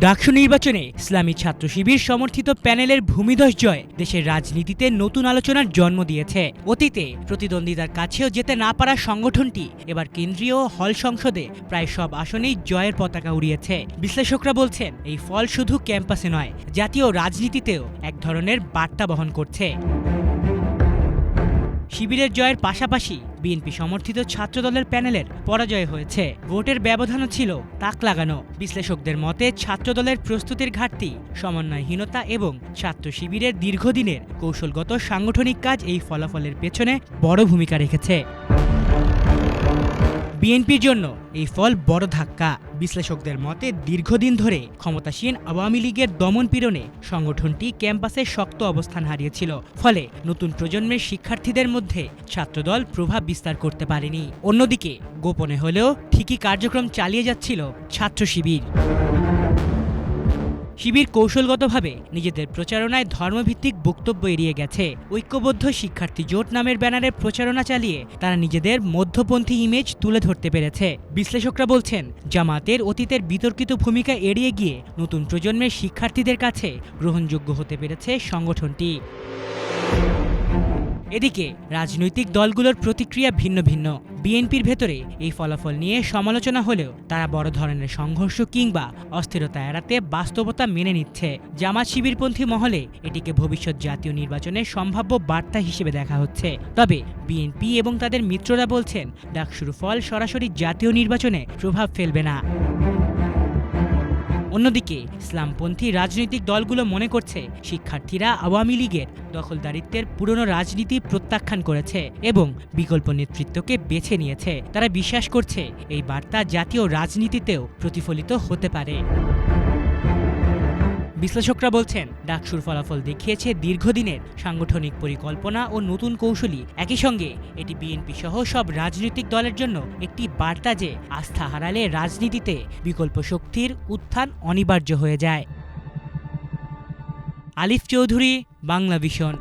ডাকসু নির্বাচনে ইসলামী ছাত্র শিবির সমর্থিত প্যানেলের ভূমিধস জয় দেশের রাজনীতিতে নতুন আলোচনার জন্ম দিয়েছে। অতীতে প্রতিদ্বন্দ্বিতার কাছেও যেতে না পারা সংগঠনটি এবার কেন্দ্রীয় হল সংসদে প্রায় সব আসনেই জয়ের পতাকা উড়িয়েছে। বিশ্লেষকরা বলছেন, এই ফল শুধু ক্যাম্পাসে নয়, জাতীয় রাজনীতিতেও এক ধরনের বার্তা বহন করছে। শিবিরের জয়ের পাশাপাশি বিএনপি সমর্থিত ছাত্রদলের প্যানেলের পরাজয় হয়েছে। ভোটের ব্যবধানও ছিল তাক লাগানো। বিশ্লেষকদের মতে ছাত্রদলের প্রস্তুতির ঘাটতি, সমন্বয়হীনতা এবং ছাত্র শিবিরের দীর্ঘদিনের কৌশলগত সাংগঠনিক কাজ এই ফলাফলের পেছনে বড় ভূমিকা রেখেছে। বিএনপির জন্য এই ফল বড় ধাক্কা। বিশ্লেষকদের মতে দীর্ঘদিন ধরে ক্ষমতাসীন আওয়ামী লীগের দমনপীড়নে সংগঠনটি ক্যাম্পাসে শক্ত অবস্থান হারিয়েছিল। ফলে নতুন প্রজন্মের শিক্ষার্থীদের মধ্যে ছাত্রদল প্রভাব বিস্তার করতে পারেনি। অন্যদিকে গোপনে হলেও ঠিকই কার্যক্রম চালিয়ে যাচ্ছিল ছাত্র শিবির। শিবির কৌশলগতভাবে নিজেদের প্রচারণায় ধর্মভিত্তিক বক্তব্য এড়িয়ে গেছে। ঐক্যবদ্ধ শিক্ষার্থী জোট নামের ব্যানারে প্রচারণা চালিয়ে তারা নিজেদের মধ্যপন্থী ইমেজ তুলে ধরতে পেরেছে। বিশ্লেষকরা বলছেন, জামাতের অতীতের বিতর্কিত ভূমিকা এড়িয়ে গিয়ে নতুন প্রজন্মের শিক্ষার্থীদের কাছে গ্রহণযোগ্য হতে পেরেছে সংগঠনটি। এদিকে রাজনৈতিক দলগুলোর প্রতিক্রিয়া ভিন্ন ভিন্ন। বিএনপির ভেতরে এই ফলাফল নিয়ে সমালোচনা হলেও তারা বড় ধরনের সংঘর্ষ কিংবা অস্থিরতা এড়াতে বাস্তবতা মেনে নিচ্ছে। জামাত শিবিরপন্থী মহলে এটিকে ভবিষ্যৎ জাতীয় নির্বাচনের সম্ভাব্য বার্তা হিসেবে দেখা হচ্ছে। তবে বিএনপি এবং তাদের মিত্ররা বলছেন, ডাকসুর ফল সরাসরি জাতীয় নির্বাচনে প্রভাব ফেলবে না। অন্যদিকে ইসলামপন্থী রাজনৈতিক দলগুলো মনে করছে, শিক্ষার্থীরা আওয়ামী লীগের দখলদারিত্বের পুরনো রাজনীতি প্রত্যাখ্যান করেছে এবং বিকল্প নেতৃত্বকে বেছে নিয়েছে। তারা বিশ্বাস করছে এই বার্তা জাতীয় রাজনীতিতেও প্রতিফলিত হতে পারে। বিশ্লেষকরা বলছেন, ডাকসুর ফলাফল দেখিয়েছে দীর্ঘদিনের সাংগঠনিক পরিকল্পনা ও নতুন কৌশলী। একই সঙ্গে এটি বিএনপি সহ সব রাজনৈতিক দলের জন্য একটি বার্তা যে আস্থা হারালে রাজনীতিতে বিকল্প শক্তির উত্থান অনিবার্য হয়ে যায়। আলিফ চৌধুরী, বাংলা ভিশন।